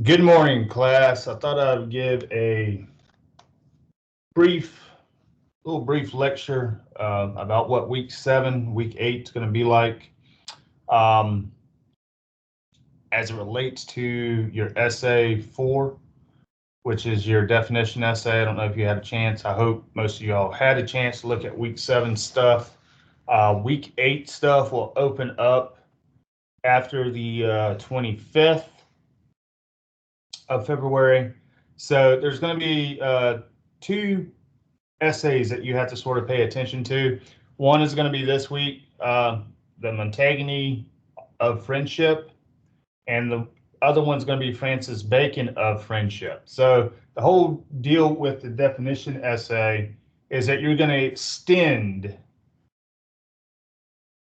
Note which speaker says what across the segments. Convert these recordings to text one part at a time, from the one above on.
Speaker 1: Good morning, class. I thought I would give a little brief lecture about what week 8 is going to be like as it relates to your essay 4, which is your definition essay. I don't know if you had a chance. I hope most of y'all had a chance to look at week 7 stuff. Week 8 stuff will open up after the 25th of February. So there's going to be 2 essays that you have to sort of pay attention to. One is going to be this week, the Montaigne of friendship, and the other one's going to be Francis Bacon of friendship. So the whole deal with the definition essay is that you're going to extend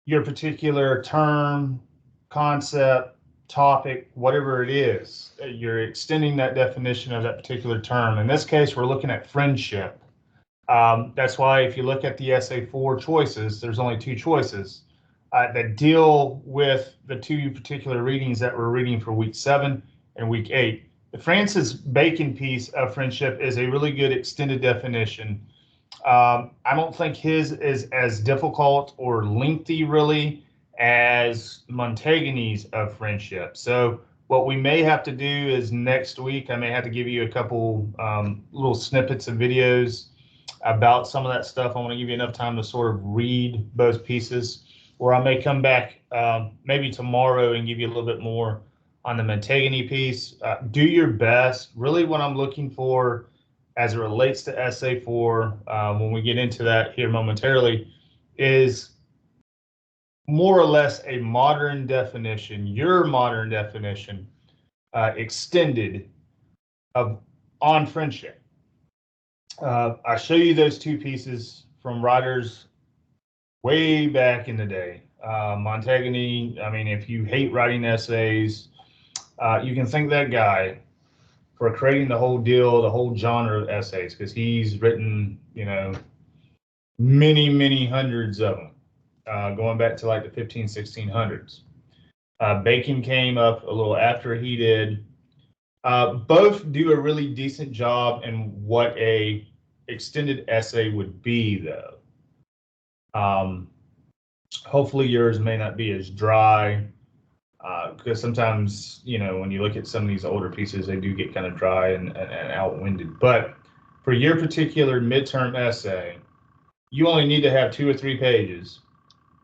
Speaker 1: your particular term, concept, topic, whatever it is. You're extending that definition of that particular term. In this case, we're looking at friendship. That's why if you look at the essay 4 choices, there's only 2 choices that deal with the 2 particular readings that we're reading for week 7 and week 8. The Francis Bacon piece of friendship is a really good extended definition. I don't think his is as difficult or lengthy really as Montaigne's of friendship. So what we may have to do is next week, I may have to give you a couple little snippets of videos about some of that stuff. I want to give you enough time to sort of read both pieces, or I may come back maybe tomorrow and give you a little bit more on the Montaigne piece. Do your best. Really what I'm looking for as it relates to essay 4, when we get into that here momentarily, is more or less a modern definition, your modern definition, extended on friendship. I show you those 2 pieces from writers way back in the day. Montaigne, I mean, if you hate writing essays, you can thank that guy for creating the whole deal, the whole genre of essays, because he's written, many hundreds of them, going back to like the 1600s. Bacon came up a little after he did. Both do a really decent job in what a extended essay would be, though. Hopefully yours may not be as dry, because sometimes, when you look at some of these older pieces, they do get kind of dry and outwinded. But for your particular midterm essay, you only need to have 2 or 3 pages.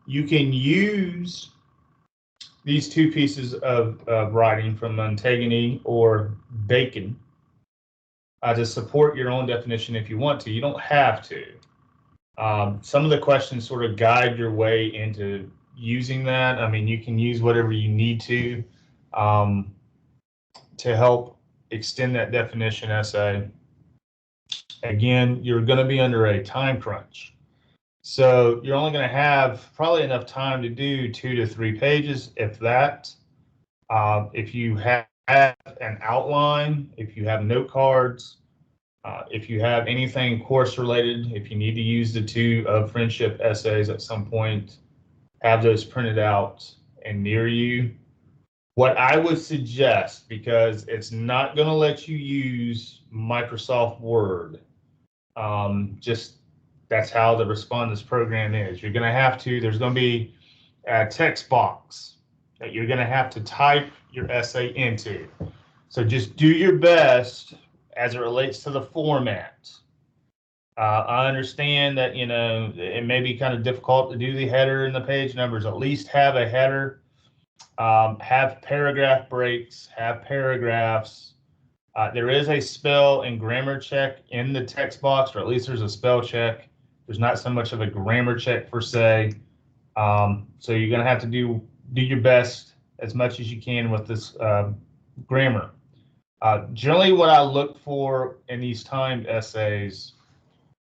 Speaker 1: You can use these 2 pieces of writing from Montaigne or Bacon to support your own definition if you want to. You don't have to. Some of the questions sort of guide your way into using that. I mean, you can use whatever you need to help extend that definition essay. Again, you're going to be under a time crunch. So you're only going to have probably enough time to do 2 to 3 pages, if that. If you have an outline, if you have note cards, if you have anything course related, if you need to use the 2 of friendship essays at some point, have those printed out and near you. What I would suggest, because it's not going to let you use Microsoft Word, just that's how the Respondus program is. You're going to have to, there's going to be a text box that you're going to have to type your essay into. So just do your best as it relates to the format. I understand that, it may be kind of difficult to do the header and the page numbers. At least have a header, have paragraph breaks, have paragraphs. There is a spell and grammar check in the text box, or at least there's a spell check. There's not so much of a grammar check per se. So you're going to have to do your best as much as you can with this grammar. Generally, what I look for in these timed essays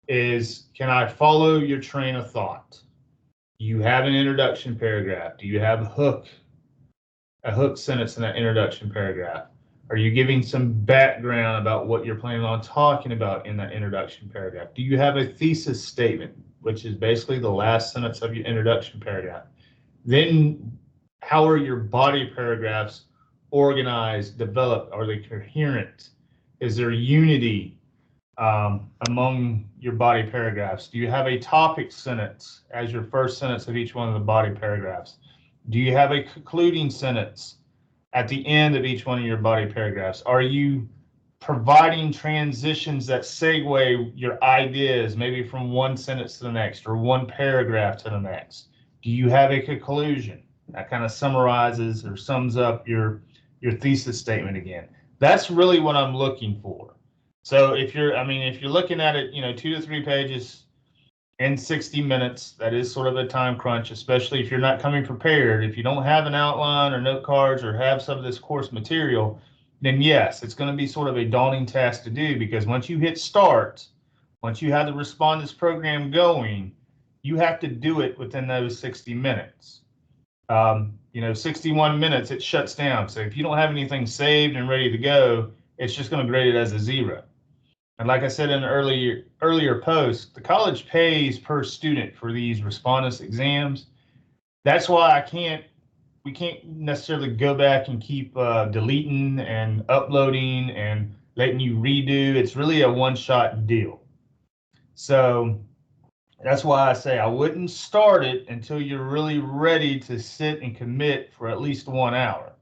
Speaker 1: is, can I follow your train of thought? Do you have an introduction paragraph? Do you have a hook sentence in that introduction paragraph? Are you giving some background about what you're planning on talking about in that introduction paragraph? Do you have a thesis statement, which is basically the last sentence of your introduction paragraph? Then how are your body paragraphs organized, developed? Are they coherent? Is there unity among your body paragraphs? Do you have a topic sentence as your first sentence of each one of the body paragraphs? Do you have a concluding sentence at the end of each one of your body paragraphs? Are you providing transitions that segue your ideas, maybe from one sentence to the next or one paragraph to the next? Do you have a conclusion that kind of summarizes or sums up your thesis statement again? That's really what I'm looking for. So if you're looking at it, 2 to 3 pages in 60 minutes, that is sort of a time crunch, especially if you're not coming prepared. If you don't have an outline or note cards or have some of this course material, then yes, it's going to be sort of a daunting task to do, because once you hit start, once you have the Respondus program going, you have to do it within those 60 minutes. 61 minutes, it shuts down. So if you don't have anything saved and ready to go, it's just going to grade it as a 0. And like I said in an earlier post, the college pays per student for these Respondus exams. That's why we can't necessarily go back and keep deleting and uploading and letting you redo. It's really a one-shot deal. So that's why I say I wouldn't start it until you're really ready to sit and commit for at least 1 hour.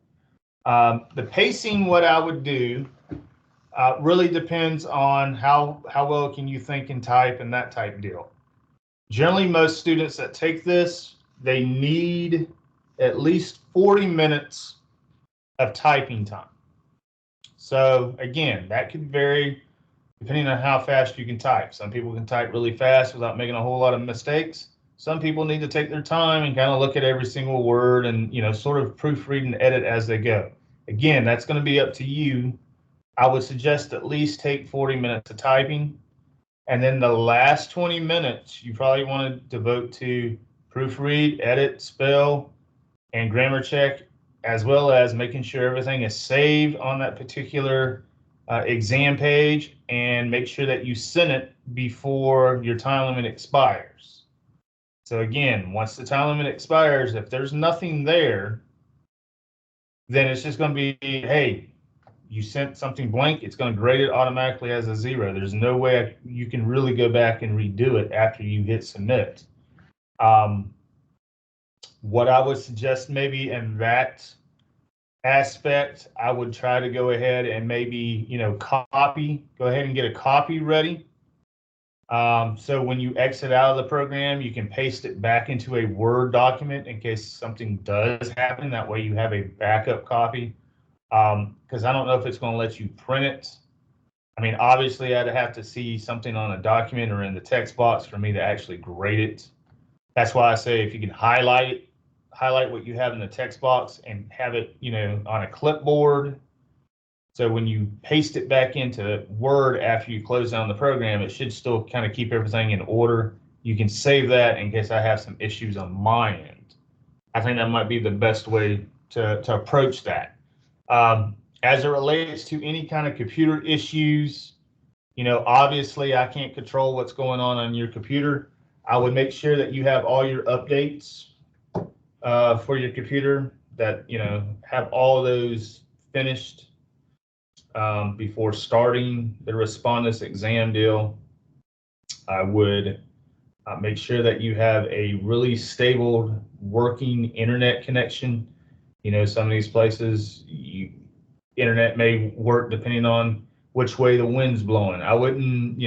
Speaker 1: The pacing, what I would do, really depends on how well can you think and type and that type deal. Generally, most students that take this, they need at least 40 minutes of typing time. So again, that could vary depending on how fast you can type. Some people can type really fast without making a whole lot of mistakes. Some people need to take their time and kind of look at every single word and, sort of proofread and edit as they go. Again, that's going to be up to you. I would suggest at least take 40 minutes of typing. And then the last 20 minutes, you probably want to devote to proofread, edit, spell, and grammar check, as well as making sure everything is saved on that particular exam page, and make sure that you send it before your time limit expires. So again, once the time limit expires, if there's nothing there, then it's just going to be, hey, you sent something blank, it's going to grade it automatically as a 0. There's no way you can really go back and redo it after you hit submit. What I would suggest maybe in that aspect, I would try to go ahead and maybe, go ahead and get a copy ready. So when you exit out of the program, you can paste it back into a Word document in case something does happen. That way you have a backup copy. Because I don't know if it's going to let you print it. I mean, obviously, I'd have to see something on a document or in the text box for me to actually grade it. That's why I say if you can highlight what you have in the text box and have it, on a clipboard. So when you paste it back into Word after you close down the program, it should still kind of keep everything in order. You can save that in case I have some issues on my end. I think that might be the best way to approach that. As it relates to any kind of computer issues, obviously I can't control what's going on your computer. I would make sure that you have all your updates for your computer, that, have all of those finished before starting the Respondus exam deal. I would make sure that you have a really stable working internet connection. Some of these places, internet may work depending on which way the wind's blowing. I wouldn't,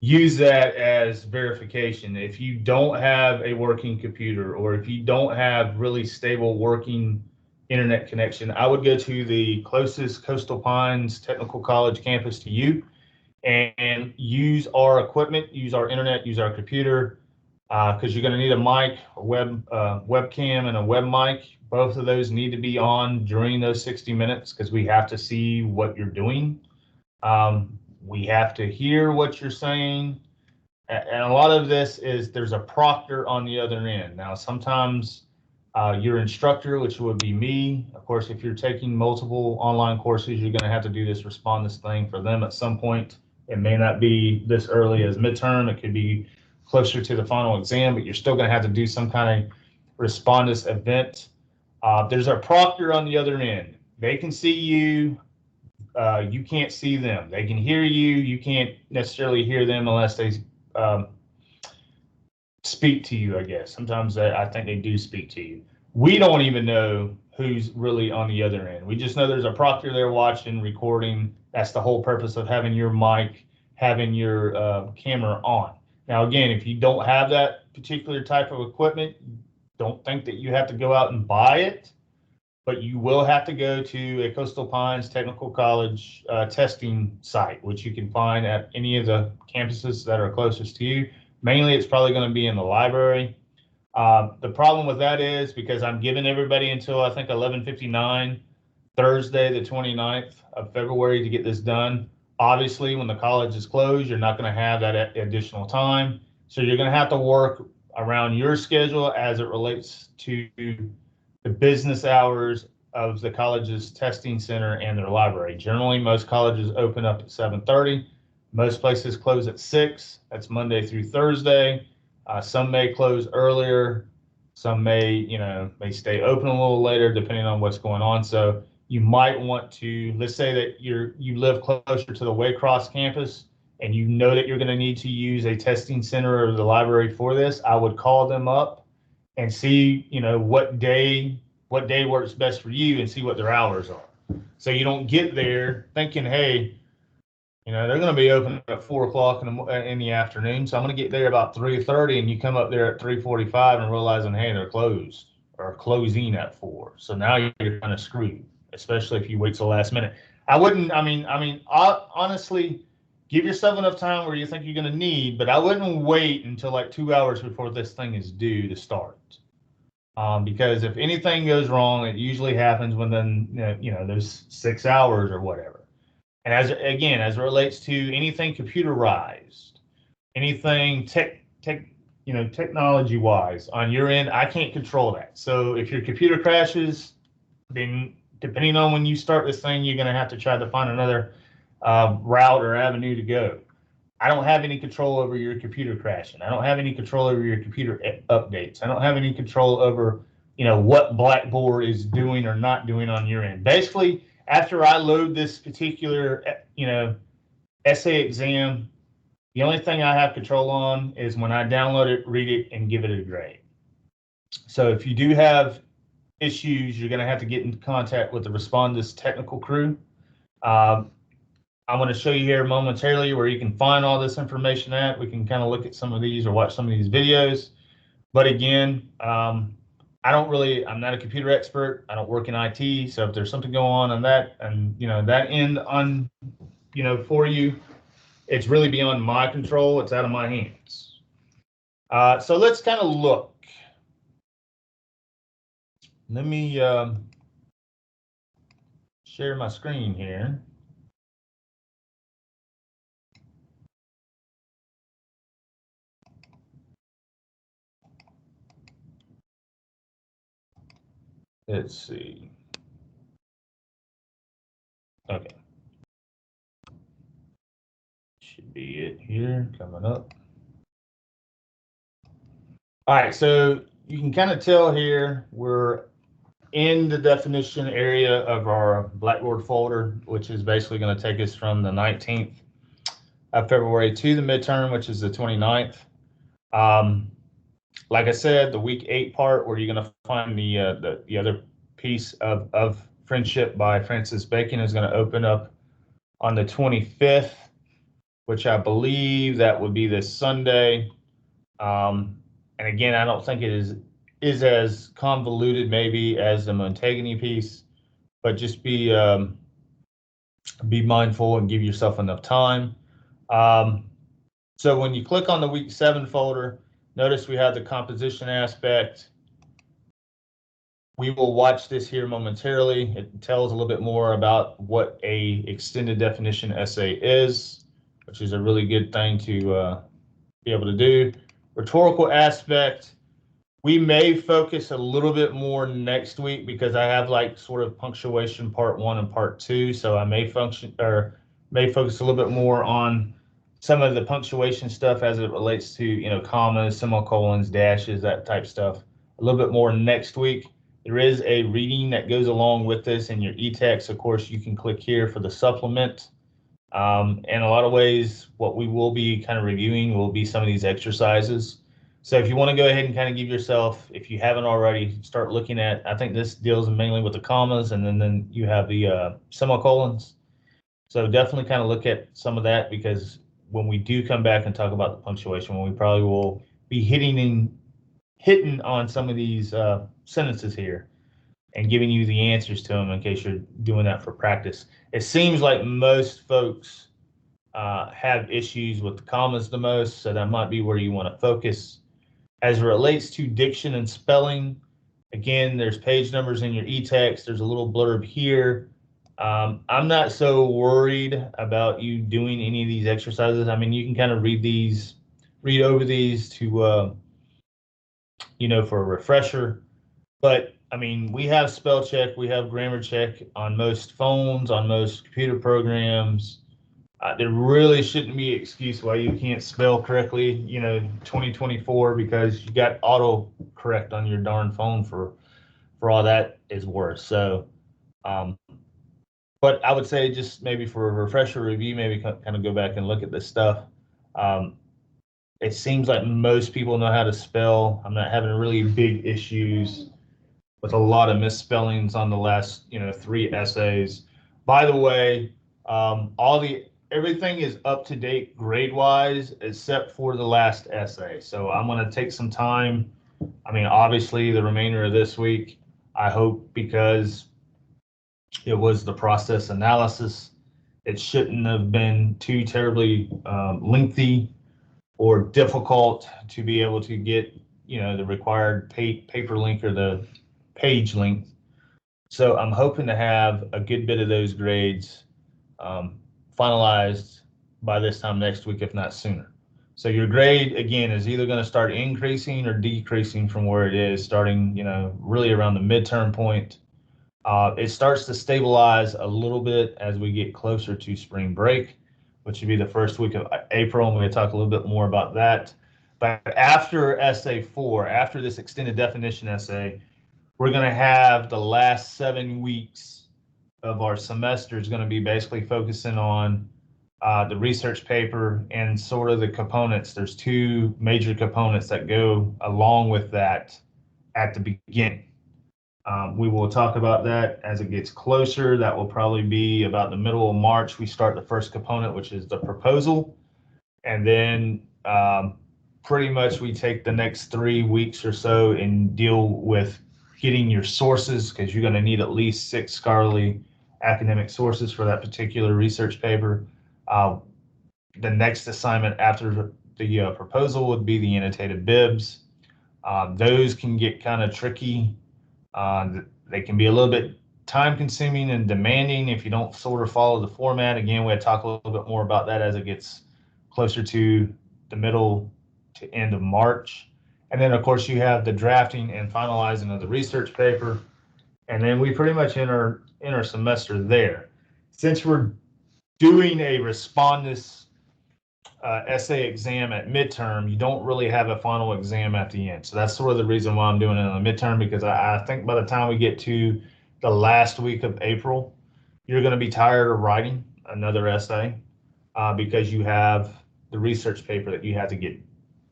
Speaker 1: use that as verification. If you don't have a working computer, or if you don't have really stable working internet connection, I would go to the closest Coastal Pines Technical College campus to you and use our equipment, use our internet, use our computer, because you're going to need a mic, a webcam, and a web mic. Both of those need to be on during those 60 minutes because we have to see what you're doing. We have to hear what you're saying. And a lot of this is there's a proctor on the other end. Now, sometimes your instructor, which would be me, of course, if you're taking multiple online courses, you're going to have to do this Respondus thing for them at some point. It may not be this early as midterm. It could be closer to the final exam, but you're still going to have to do some kind of Respondus event. There's a proctor on the other end. they can see you. You can't see them. They can hear you. You can't necessarily hear them unless they speak to you, I guess. Sometimes I think they do speak to you. We don't even know who's really on the other end. We just know there's a proctor there watching, recording. That's the whole purpose of having your mic, having your camera on. Now, again, if you don't have that particular type of equipment, don't think that you have to go out and buy it, but you will have to go to a Coastal Pines Technical College testing site, which you can find at any of the campuses that are closest to you. Mainly, it's probably going to be in the library. The problem with that is because I'm giving everybody until I think 11:59 Thursday, the 29th of February to get this done. Obviously, when the college is closed, you're not going to have that additional time. So you're going to have to work around your schedule as it relates to the business hours of the college's testing center and their library. Generally, most colleges open up at 7:30. Most places close at 6. That's Monday through Thursday. Some may close earlier. Some may stay open a little later, depending on what's going on. So you might want to, let's say that you live closer to the Waycross campus, and you know that you're going to need to use a testing center or the library for this. I would call them up and see, what day works best for you, and see what their hours are. So you don't get there thinking, hey, they're going to be open at 4 o'clock in the afternoon, so I'm going to get there about 3:30, and you come up there at 3:45 and realizing, hey, they're closed or closing at 4. So now you're kind of screwed, especially if you wait till the last minute. Honestly, give yourself enough time where you think you're going to need, but I wouldn't wait until like 2 hours before this thing is due to start. Because if anything goes wrong, it usually happens within, there's 6 hours or whatever. And as it relates to anything computerized, anything technology wise on your end, I can't control that. So if your computer crashes, then depending on when you start this thing, you're going to have to try to find another route or avenue to go. I don't have any control over your computer crashing. I don't have any control over your computer updates. I don't have any control over, what Blackboard is doing or not doing on your end. Basically, after I load this particular, essay exam, the only thing I have control on is when I download it, read it, and give it a grade. So if you do have issues, you're going to have to get in contact with the Respondus technical crew. I'm going to show you here momentarily where you can find all this information at. We can kind of look at some of these or watch some of these videos. But again, I'm not a computer expert. I don't work in IT. So if there's something going on that, and that end on, for you, it's really beyond my control. It's out of my hands. So let's kind of look. Let me share my screen here. Let's see. Okay. Should be it here coming up. All right, so you can kind of tell here we're in the definition area of our Blackboard folder, which is basically going to take us from the 19th of February to the midterm, which is the 29th. Like I said, the week 8 part where you're going to find the other piece of Friendship by Francis Bacon is going to open up on the 25th, which I believe that would be this Sunday. And again, I don't think it is as convoluted maybe as the Montaigne piece, but just be mindful and give yourself enough time. So when you click on the week 7 folder, notice we have the composition aspect. We will watch this here momentarily. It tells a little bit more about what a extended definition essay is, which is a really good thing to be able to do. Rhetorical aspect, we may focus a little bit more next week because I have like sort of punctuation part 1 and part 2. So I may focus a little bit more on some of the punctuation stuff as it relates to, commas, semicolons, dashes, that type stuff, a little bit more next week. There is a reading that goes along with this in your e-text. Of course, you can click here for the supplement. In a lot of ways, what we will be kind of reviewing will be some of these exercises. So if you want to go ahead and kind of give yourself, if you haven't already, start looking at, I think this deals mainly with the commas, and then you have the semicolons. So definitely kind of look at some of that, because when we do come back and talk about the punctuation, we probably will be hitting on some of these sentences here and giving you the answers to them in case you're doing that for practice. It seems like most folks have issues with the commas the most, so that might be where you want to focus. As it relates to diction and spelling, again, there's page numbers in your e-text. There's a little blurb here. I'm not so worried about you doing any of these exercises. I mean, you can kind of read over these to, for a refresher. But I mean, we have spell check, we have grammar check on most phones, on most computer programs. There really shouldn't be an excuse why you can't spell correctly, 2024, because you got auto correct on your darn phone for all that is worth. So, but I would say just maybe for a refresher review, maybe kind of go back and look at this stuff. It seems like most people know how to spell. I'm not having really big issues with a lot of misspellings on the last, 3 essays. By the way, everything is up to date grade wise except for the last essay. So I'm going to take some time. I mean, obviously the remainder of this week, I hope, because it was the process analysis, it shouldn't have been too terribly lengthy or difficult to be able to get, the required paper length or the page length. So I'm hoping to have a good bit of those grades finalized by this time next week, if not sooner. So your grade, again, is either going to start increasing or decreasing from where it is, starting, really around the midterm point. It starts to stabilize a little bit as we get closer to spring break, which would be the first week of April, and we're going to talk a little bit more about that. But after essay 4, after this extended definition essay, we're going to have the last 7 weeks of our semester is going to be basically focusing on the research paper and sort of the components. There's 2 major components that go along with that at the beginning. We will talk about that as it gets closer. That will probably be about the middle of March. We start the first component, which is the proposal. And then pretty much we take the next 3 weeks or so and deal with getting your sources, because you're going to need at least 6 scholarly academic sources for that particular research paper. The next assignment after the proposal would be the annotated bibs. Those can get kind of tricky. They can be a little bit time consuming and demanding if you don't sort of follow the format. Again, we'll talk a little bit more about that as it gets closer to the middle to end of March. And then, of course, you have the drafting and finalizing of the research paper. And then we pretty much enter our semester there. Since we're doing a Respondus essay exam at midterm, you don't really have a final exam at the end. So that's sort of the reason why I'm doing it on the midterm, because I think by the time we get to the last week of April, you're going to be tired of writing another essay because you have the research paper that you have to get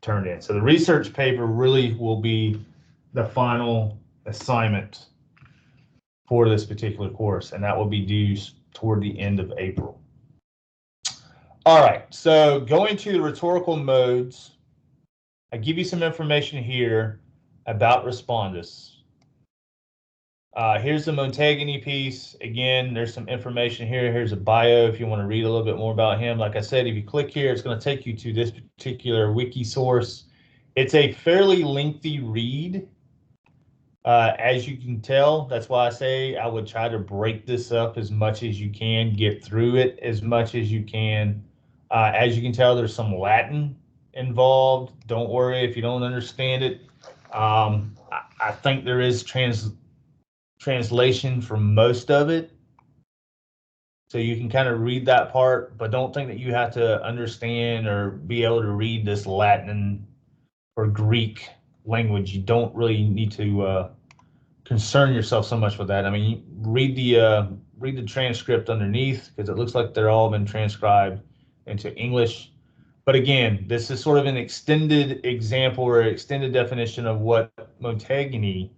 Speaker 1: turned in. So the research paper really will be the final assignment for this particular course, and that will be due toward the end of April. All right, so going to the rhetorical modes, I give you some information here about Respondus. Here's the Montaigne piece. Again, there's some information here. Here's a bio if you want to read a little bit more about him. Like I said, if you click here, it's going to take you to this particular wiki source. It's a fairly lengthy read, as you can tell. That's why I say I would try to break this up as much as you can, get through it as much as you can. As you can tell, there's some Latin involved. Don't worry if you don't understand it. I think there is translation for most of it, so you can kind of read that part, but don't think that you have to understand or be able to read this Latin or Greek language. You don't really need to concern yourself so much with that. I mean, read the transcript underneath, because it looks like they're all been transcribed into English. But again, this is sort of an extended example or extended definition of what Montaigne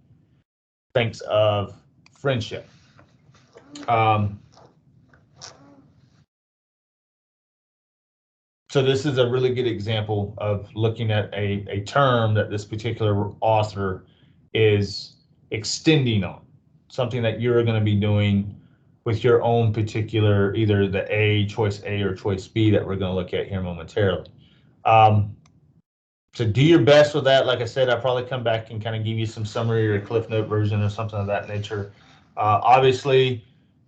Speaker 1: thinks of friendship. So this is a really good example of looking at a term that this particular author is extending on, something that you're going to be doing with your own particular, either the choice A or choice B that we're going to look at here momentarily. So do your best with that. Like I said, I'll probably come back and kind of give you some summary or a Cliff Note version or something of that nature. Obviously,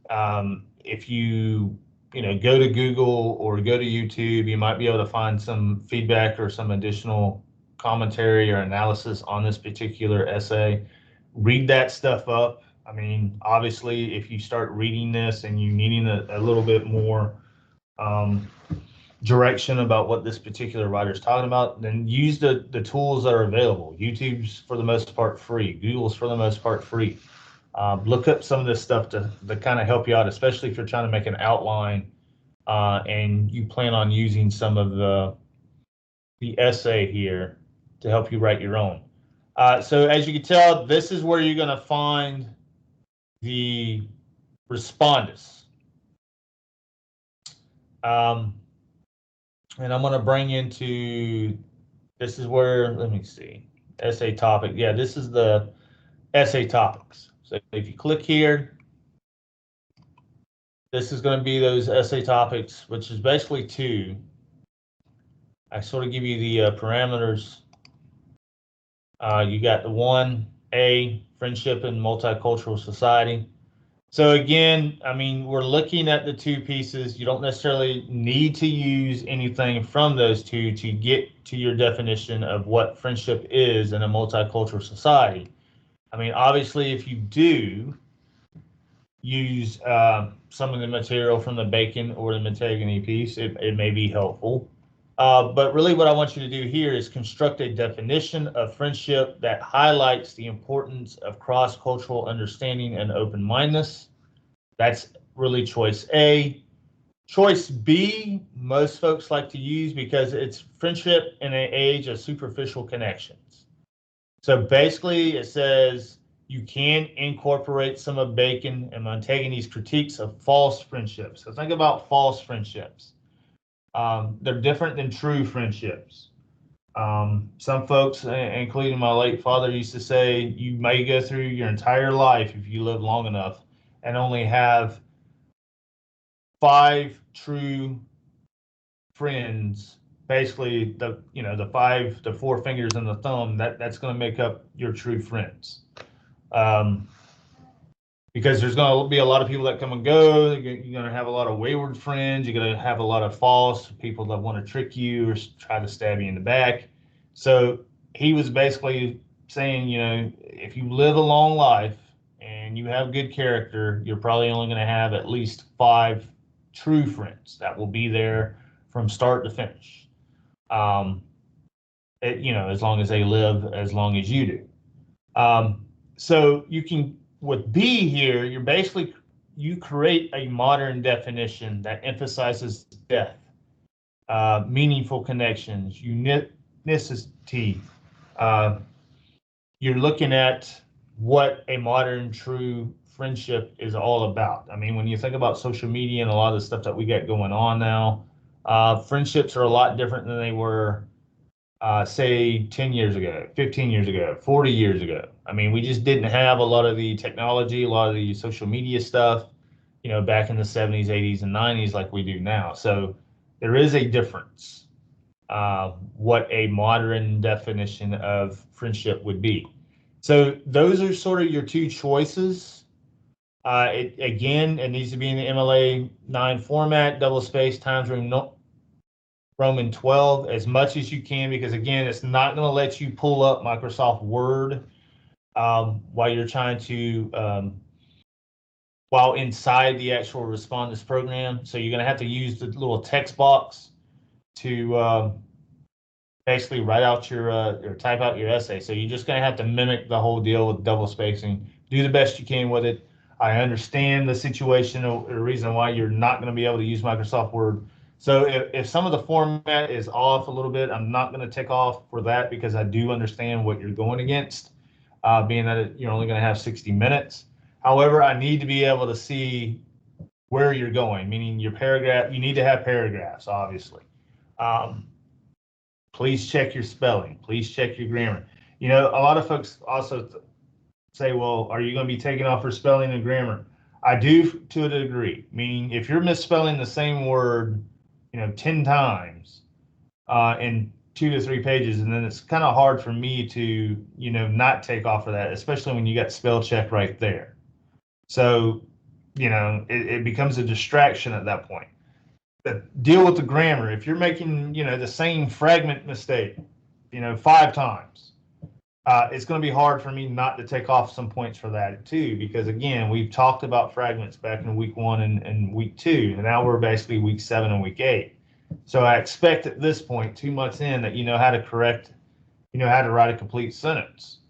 Speaker 1: if you go to Google or go to YouTube, you might be able to find some feedback or some additional commentary or analysis on this particular essay. Read that stuff up. I mean, obviously, if you start reading this and you needing a little bit more direction about what this particular writer is talking about, then use the tools that are available. YouTube's for the most part free. Google's for the most part free. Look up some of this stuff to kind of help you out, especially if you're trying to make an outline and you plan on using some of the essay here to help you write your own. So as you can tell, this is where you're going to find the Respondus. And I'm going to bring into, this is where, let me see, essay topic. Yeah, this is the essay topics. So if you click here, this is going to be those essay topics, which is basically two. I sort of give you the parameters. You got the 1A, friendship and multicultural society. So again, I mean, we're looking at the two pieces. You don't necessarily need to use anything from those two to get to your definition of what friendship is in a multicultural society. I mean, obviously, if you do use some of the material from the Bacon or the Montaigne piece, it may be helpful. But really what I want you to do here is construct a definition of friendship that highlights the importance of cross-cultural understanding and open-mindedness. That's really choice A. Choice B, most folks like to use because it's friendship in an age of superficial connections. So basically it says you can incorporate some of Bacon and Montaigne's critiques of false friendships. So think about false friendships. They're different than true friendships. Some folks, including my late father, used to say you may go through your entire life, if you live long enough, and only have 5 true friends. Basically, the 4 fingers and the thumb, that's going to make up your true friends. Because there's going to be a lot of people that come and go. You're going to have a lot of wayward friends. You're going to have a lot of false people that want to trick you or try to stab you in the back. So he was basically saying, if you live a long life and you have good character, you're probably only going to have at least 5 true friends that will be there from start to finish. As long as they live as long as you do. So you can, with B here, you create a modern definition that emphasizes depth, meaningful connections, unicity. You're looking at what a modern true friendship is all about. I mean, when you think about social media and a lot of the stuff that we got going on now, friendships are a lot different than they were say 10 years ago, 15 years ago, 40 years ago. I mean, we just didn't have a lot of the technology, a lot of the social media stuff, back in the 70s, 80s, and 90s like we do now. So there is a difference, what a modern definition of friendship would be. So those are sort of your two choices. It needs to be in the MLA 9 format, double space, times Roman 12 as much as you can, because again, it's not going to let you pull up Microsoft Word while you're trying to, while inside the actual Respondus program. So you're going to have to use the little text box to basically write out your or type out your essay. So you're just going to have to mimic the whole deal with double spacing. Do the best you can with it. I understand the situation or the reason why you're not going to be able to use Microsoft Word. So if some of the format is off a little bit, I'm not going to take off for that because I do understand what you're going against, being that you're only going to have 60 minutes. However, I need to be able to see where you're going, meaning your paragraph. You need to have paragraphs, obviously. Um, Please check your spelling. Please check your grammar. You know, a lot of folks also say, well, are you going to be taking off for spelling and grammar? I do to a degree, meaning if you're misspelling the same word, 10 times in 2 to 3 pages, and then it's kind of hard for me to, not take off for that, especially when you got spell check right there. So, it becomes a distraction at that point. Deal with the grammar. If you're making, the same fragment mistake, 5 times, it's going to be hard for me not to take off some points for that too, because again, we've talked about fragments back in week 1 and week 2, and now we're basically week 7 and week 8. So I expect at this point, 2 months in, that you know how to correct, how to write a complete sentence.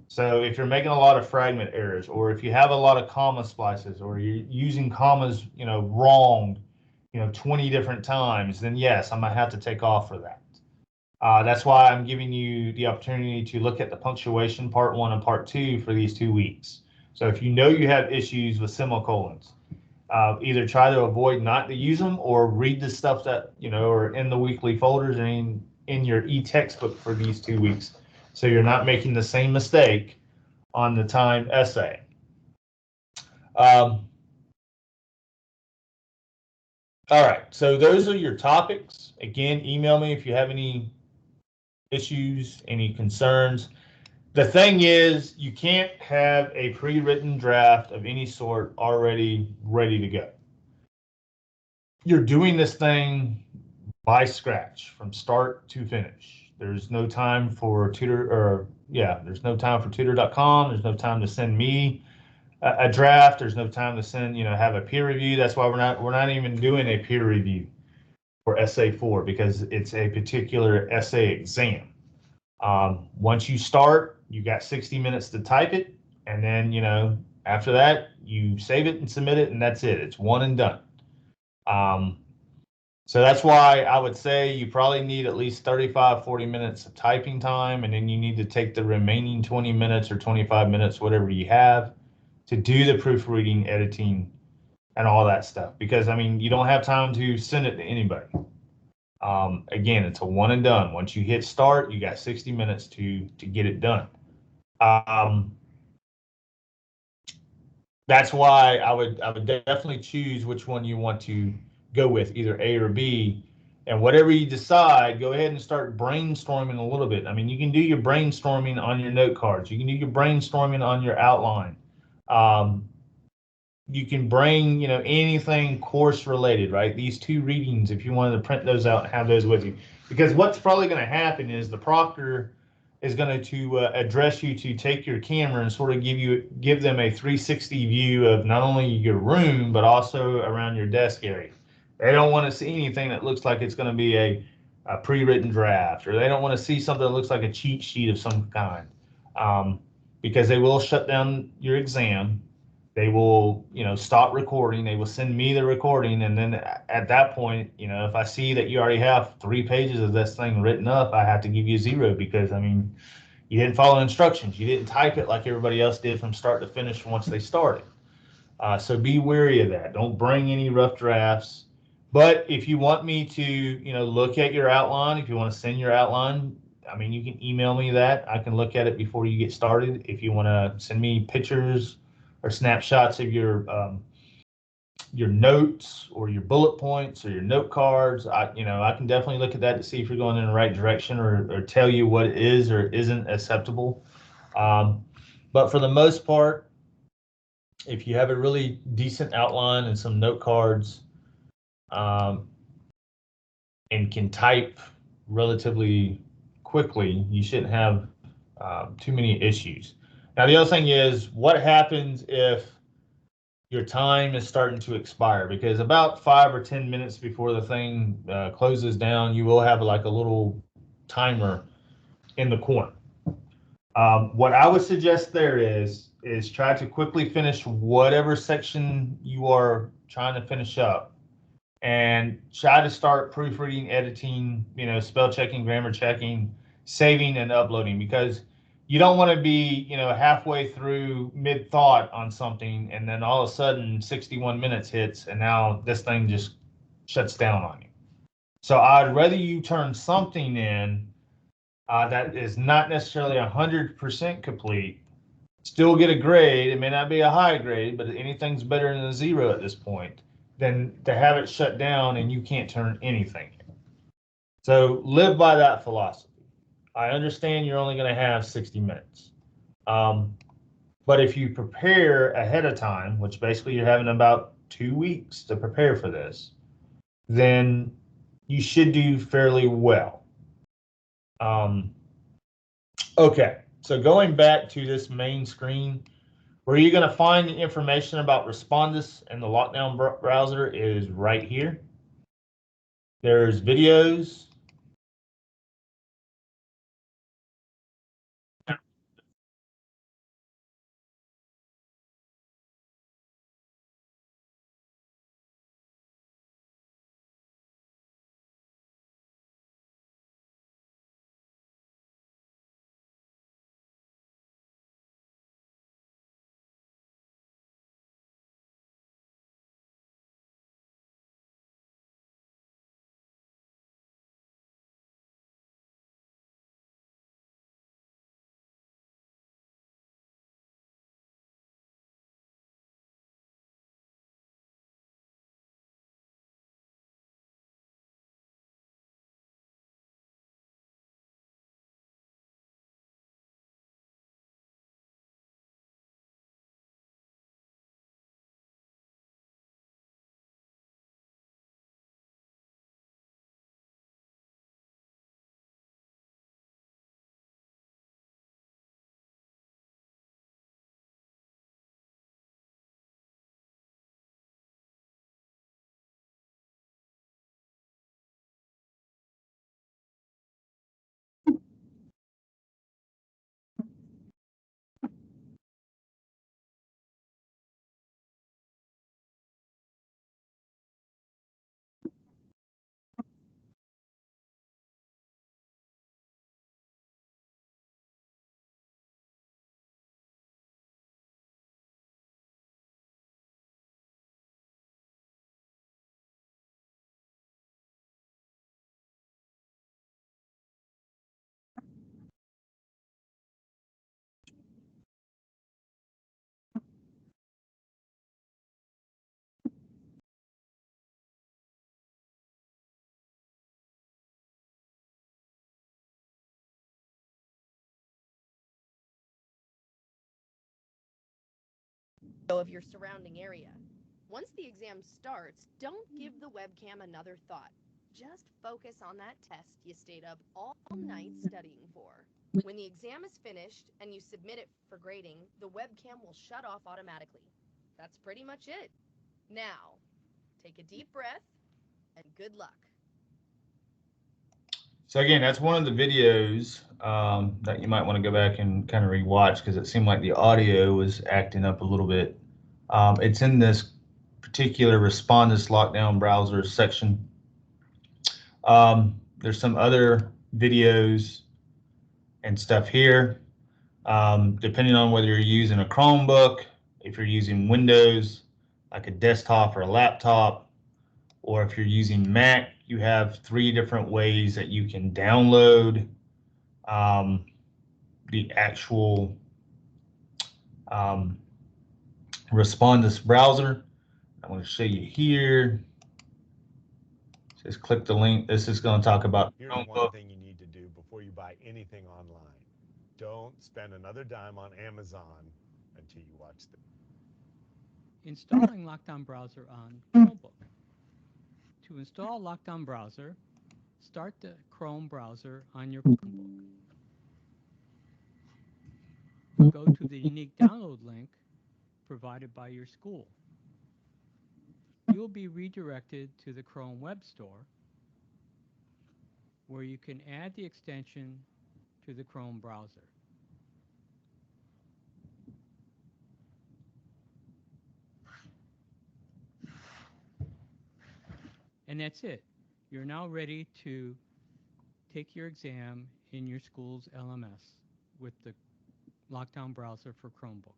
Speaker 1: So if you're making a lot of fragment errors, or if you have a lot of comma splices, or you're using commas, wrong, 20 different times, then yes, I might have to take off for that. That's why I'm giving you the opportunity to look at the punctuation part 1 and part 2 for these 2 weeks. So if you know you have issues with semicolons, either try to avoid not to use them or read the stuff that, are in the weekly folders and in your e-textbook for these 2 weeks. So you're not making the same mistake on the time essay. All right, so those are your topics. Again, email me if you have any issues, any concerns. The thing is, you can't have a pre-written draft of any sort already ready to go. You're doing this thing by scratch from start to finish. There's no time for there's no time for tutor.com. There's no time to send me a draft. There's no time to send, have a peer review. That's why we're not even doing a peer review for essay 4, because it's a particular essay exam. Once you start, you got 60 minutes to type it, and then, after that, you save it and submit it, and that's it. It's one and done. So that's why I would say you probably need at least 35, 40 minutes of typing time, and then you need to take the remaining 20 minutes or 25 minutes, whatever you have, to do the proofreading, editing, and all that stuff. Because, you don't have time to send it to anybody. Again, it's a one and done. Once you hit start, you got 60 minutes to get it done. That's why I would definitely choose which one you want to go with, either A or B. And whatever you decide, go ahead and start brainstorming a little bit. You can do your brainstorming on your note cards. You can do your brainstorming on your outline. You can bring, anything course related, right? These 2 readings, if you wanted to print those out and have those with you. Because what's probably going to happen is the proctor is going to address you to take your camera and sort of give them a 360 view of not only your room, but also around your desk area. They don't want to see anything that looks like it's going to be a pre-written draft, or they don't want to see something that looks like a cheat sheet of some kind, because they will shut down your exam. They will, stop recording. They will send me the recording. And then at that point, if I see that you already have 3 pages of this thing written up, I have to give you 0 because, you didn't follow instructions. You didn't type it like everybody else did from start to finish once they started. So be wary of that. Don't bring any rough drafts. But if you want me to, look at your outline, if you want to send your outline, you can email me that. I can look at it before you get started. If you want to send me pictures or snapshots of your notes or your bullet points or your note cards, I can definitely look at that to see if you're going in the right direction, or tell you what is or isn't acceptable. But for the most part, if you have a really decent outline and some note cards, and can type relatively quickly, you shouldn't have too many issues. Now, the other thing is, what happens if your time is starting to expire? Because about 5 or 10 minutes before the thing closes down, you will have like a little timer in the corner. What I would suggest there is try to quickly finish whatever section you are trying to finish up, and try to start proofreading, editing, spell checking, grammar checking, saving and uploading, because you don't want to be, halfway through mid thought on something and then all of a sudden 61 minutes hits and now this thing just shuts down on you. So I'd rather you turn something in that is not necessarily 100% complete, still get a grade. It may not be a high grade, but anything's better than a 0 at this point, than to have it shut down and you can't turn anything in. So live by that philosophy. I understand you're only going to have 60 minutes. But if you prepare ahead of time, which basically you're having about 2 weeks to prepare for this, then you should do fairly well. Okay, so going back to this main screen, where you're going to find the information about Respondus and the lockdown browser is right here. There's videos.
Speaker 2: Of your surrounding area. Once the exam starts, don't give the webcam another thought. Just focus on that test you stayed up all night studying for. When the exam is finished and you submit it for grading, the webcam will shut off automatically. That's pretty much it. Now, take a deep breath and good luck.
Speaker 1: So again, that's one of the videos that you might want to go back and kind of rewatch, because it seemed like the audio was acting up a little bit. It's in this particular Respondus lockdown browser section. There's some other videos and stuff here. Depending on whether you're using a Chromebook, if you're using Windows, like a desktop or a laptop, or if you're using Mac, you have 3 different ways that you can download the actual Respondus browser. I'm going to show you here. Just click the link. This is going to talk about
Speaker 3: Here's one thing you need to do before you buy anything online. Don't spend another dime on Amazon until you watch the
Speaker 4: Installing Lockdown Browser on Chromebook. To install Lockdown Browser, start the Chrome browser on your Chromebook. Go to the unique download link provided by your school. You will be redirected to the Chrome Web Store, where you can add the extension to the Chrome browser. And that's it. You're now ready to take your exam in your school's LMS with the Lockdown browser for Chromebook.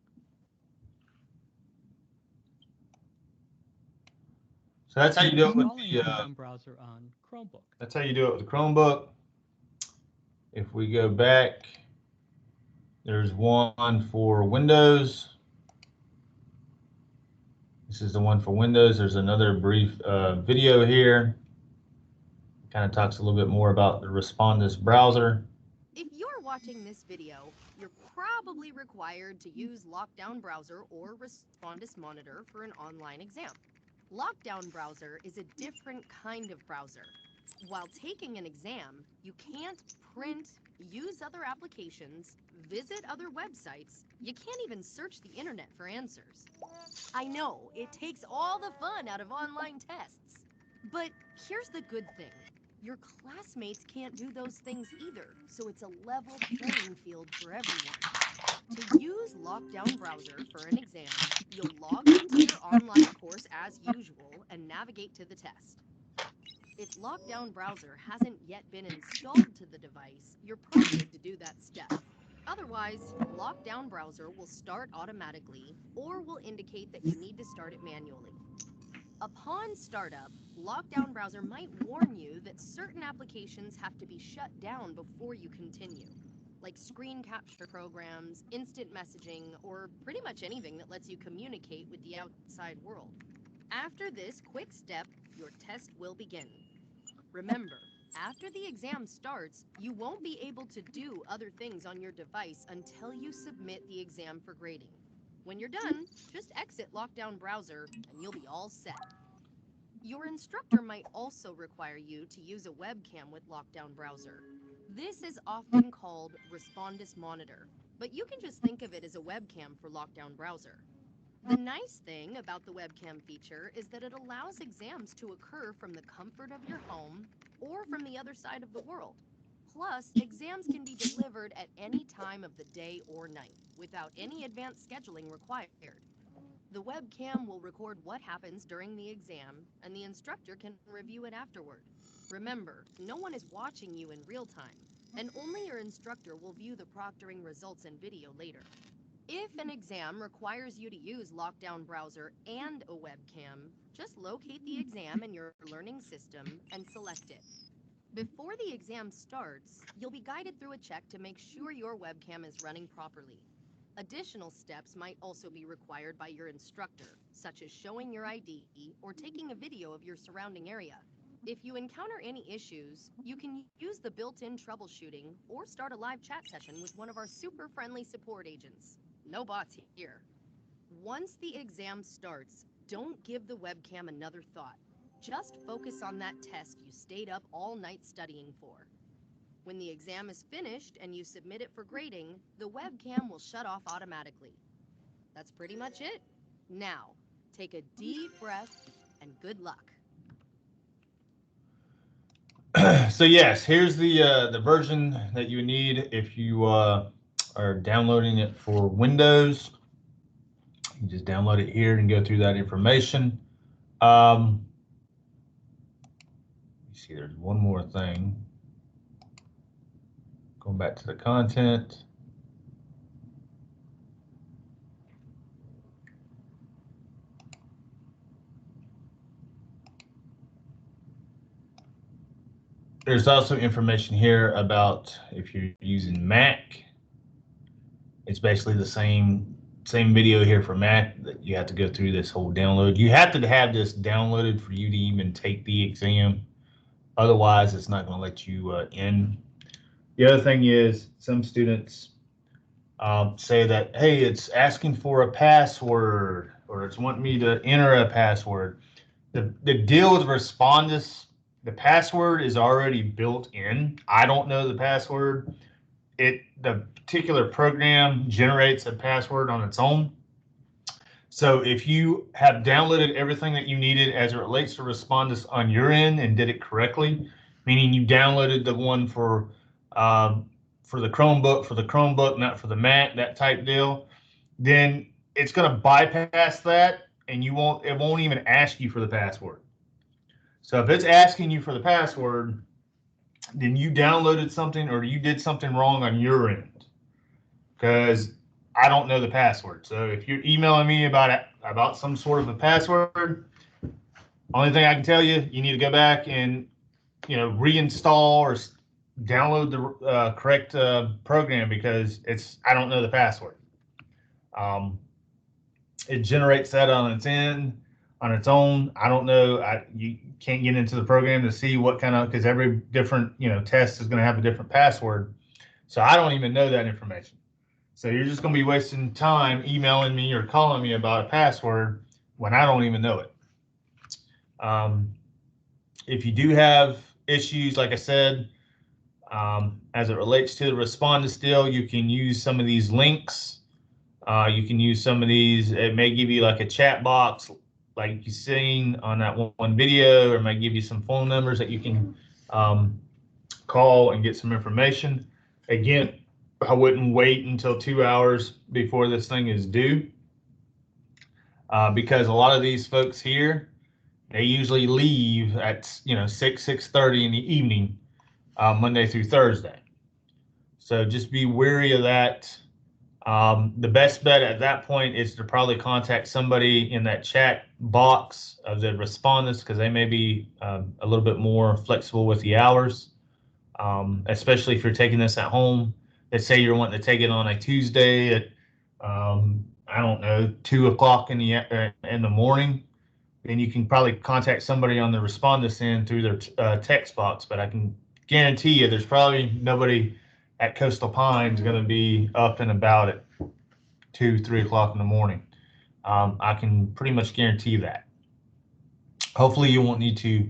Speaker 1: So that's how you do it with
Speaker 4: Installing
Speaker 1: the.
Speaker 4: Lockdown browser on Chromebook.
Speaker 1: That's how you do it with the Chromebook. If we go back, there's one for Windows. This is the one for Windows. There's another brief video here. Kind of talks a little bit more about the Respondus browser.
Speaker 2: If you're watching this video, you're probably required to use Lockdown Browser or Respondus Monitor for an online exam. Lockdown Browser is a different kind of browser. While taking an exam, you can't print, use other applications, visit other websites. You can't even search the internet for answers. I know, it takes all the fun out of online tests. But here's the good thing. Your classmates can't do those things either, so it's a level playing field for everyone. To use Lockdown Browser for an exam, you'll log into your online course as usual and navigate to the test. If Lockdown Browser hasn't yet been installed to the device, you're prompted to do that step. Otherwise, Lockdown Browser will start automatically or will indicate that you need to start it manually. Upon startup, Lockdown Browser might warn you that certain applications have to be shut down before you continue, like screen capture programs, instant messaging, or pretty much anything that lets you communicate with the outside world. After this quick step, your test will begin. Remember, after the exam starts, you won't be able to do other things on your device until you submit the exam for grading. When you're done, just exit Lockdown Browser and you'll be all set. Your instructor might also require you to use a webcam with Lockdown Browser. This is often called Respondus Monitor, but you can just think of it as a webcam for Lockdown Browser. The nice thing about the webcam feature is that it allows exams to occur from the comfort of your home or from the other side of the world. Plus, exams can be delivered at any time of the day or night, without any advanced scheduling required. The webcam will record what happens during the exam, and the instructor can review it afterward. Remember, no one is watching you in real time, and only your instructor will view the proctoring results and video later. If an exam requires you to use Lockdown Browser and a webcam, just locate the exam in your learning system and select it. Before the exam starts, you'll be guided through a check to make sure your webcam is running properly. Additional steps might also be required by your instructor, such as showing your ID or taking a video of your surrounding area. If you encounter any issues, you can use the built-in troubleshooting or start a live chat session with one of our super friendly support agents. No bots here. Once the exam starts, don't give the webcam another thought. Just focus on that test you stayed up all night studying for. When the exam is finished and you submit it for grading, the webcam will shut off automatically. That's pretty much it. Now, take a deep breath and good luck.
Speaker 1: So yes, here's the version that you need if you are downloading it for Windows. You just download it here and go through that information. You see, there's one more thing. Going back to the content. There's also information here about if you're using Mac. It's basically the same video here for Mac that you have to go through this whole download. You have to have this downloaded for you to even take the exam. Otherwise, it's not going to let you in. The other thing is some students say that, hey, it's asking for a password or it's wanting me to enter a password. The deal with Respondus, the password is already built in. I don't know the password. The particular program generates a password on its own. So if you have downloaded everything that you needed as it relates to Respondus on your end and did it correctly, meaning you downloaded the one for the Chromebook, not for the Mac, that type deal, then it's going to bypass that, and it won't even ask you for the password. So if it's asking you for the password, then you downloaded something or you did something wrong on your end, because I don't know the password. So if you're emailing me about some sort of a password, only thing I can tell you, you need to go back and reinstall or download the correct program, because I don't know the password. It generates that on its own. I don't know. You can't get into the program to see what kind of, because every different test is going to have a different password. So I don't even know that information. So you're just going to be wasting time emailing me or calling me about a password when I don't even know it. If you do have issues, like I said, as it relates to the Respondus deal, you can use some of these links. You can use some of these. It may give you like a chat box, like you've seen on that one video, or it might give you some phone numbers that you can call and get some information. Again, I wouldn't wait until 2 hours before this thing is due, because a lot of these folks here, they usually leave at 6:30 in the evening, Monday through Thursday. So just be wary of that. The best bet at that point is to probably contact somebody in that chat box of the Respondus, because they may be a little bit more flexible with the hours, especially if you're taking this at home. Let's say you're wanting to take it on a Tuesday at, I don't know, 2 o'clock in the morning. Then you can probably contact somebody on the Respondus end through their text box. But I can guarantee you there's probably nobody at Coastal Pines going to be up and about at 2, 3 o'clock in the morning. I can pretty much guarantee that. Hopefully you won't need to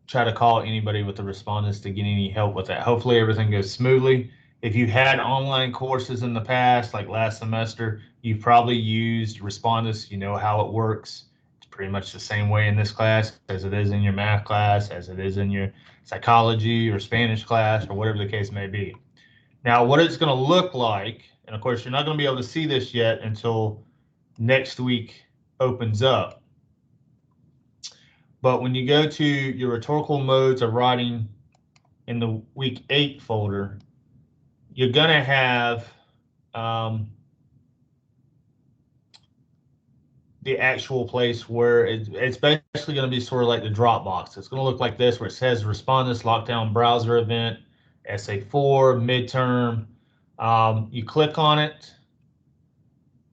Speaker 1: try to call anybody with the Respondus to get any help with that. Hopefully everything goes smoothly. If you had online courses in the past, like last semester, you've probably used Respondus. You know how it works. It's pretty much the same way in this class as it is in your math class, as it is in your psychology or Spanish class, or whatever the case may be. Now, what it's going to look like, and of course, you're not going to be able to see this yet until next week opens up. But when you go to your rhetorical modes of writing in the week 8 folder, you're going to have the actual place where it's basically going to be sort of like the drop box. It's going to look like this, where it says Respondus Lockdown Browser Event, Essay 4, Midterm. You click on it.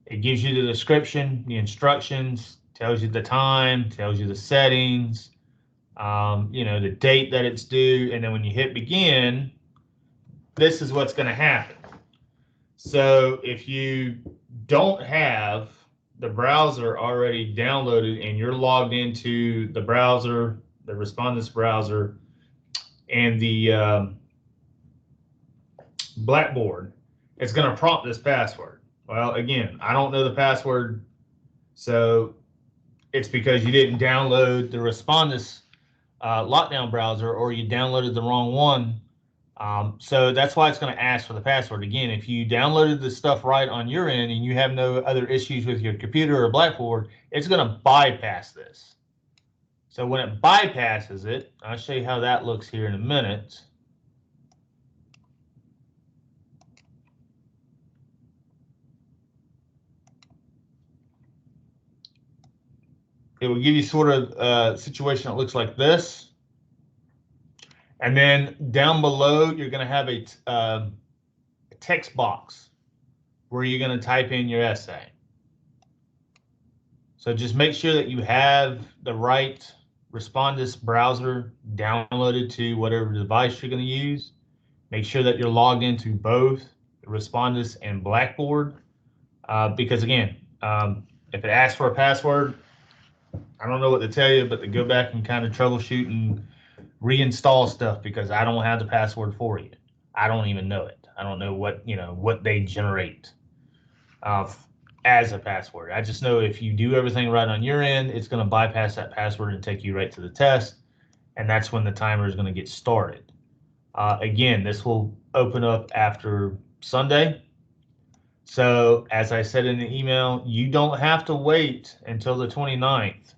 Speaker 1: It gives you the description, the instructions, tells you the time, tells you the settings, the date that it's due. And then when you hit begin, this is what's going to happen. So if you don't have the browser already downloaded and you're logged into the browser, the Respondus browser, and the Blackboard, it's going to prompt this password. Well, again, I don't know the password, so it's because you didn't download the Respondus lockdown browser, or you downloaded the wrong one. So that's why it's going to ask for the password. Again, if you downloaded the stuff right on your end and you have no other issues with your computer or Blackboard, it's going to bypass this. So when it bypasses it, I'll show you how that looks here in a minute. It will give you sort of a situation that looks like this. And then down below, you're going to have a text box where you're going to type in your essay. So just make sure that you have the right Respondus browser downloaded to whatever device you're going to use. Make sure that you're logged into both Respondus and Blackboard, because again, if it asks for a password, I don't know what to tell you, but to go back and kind of troubleshoot and reinstall stuff, because I don't have the password for you. I don't even know it. I don't know what they generate as a password. I just know if you do everything right on your end, it's going to bypass that password and take you right to the test. and that's when the timer is going to get started. Again, this will open up after Sunday. So as I said in the email, you don't have to wait until the 29th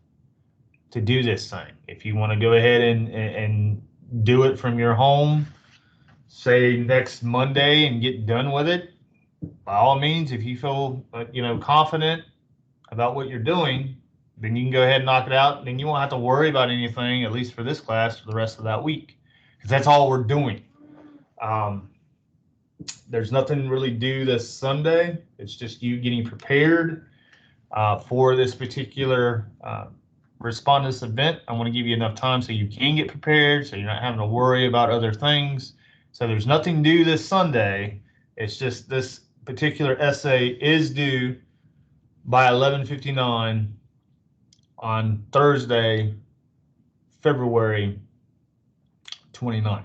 Speaker 1: to do this thing. If you want to go ahead and do it from your home, say next Monday, and get done with it, by all means, if you feel confident about what you're doing, then you can go ahead and knock it out. And then you won't have to worry about anything, at least for this class, for the rest of that week, because that's all we're doing. There's nothing really due this Sunday. It's just you getting prepared for this particular Respondus event. I want to give you enough time so you can get prepared, so you're not having to worry about other things. So there's nothing due this Sunday. It's just this particular essay is due by 11:59 on Thursday, February 29th.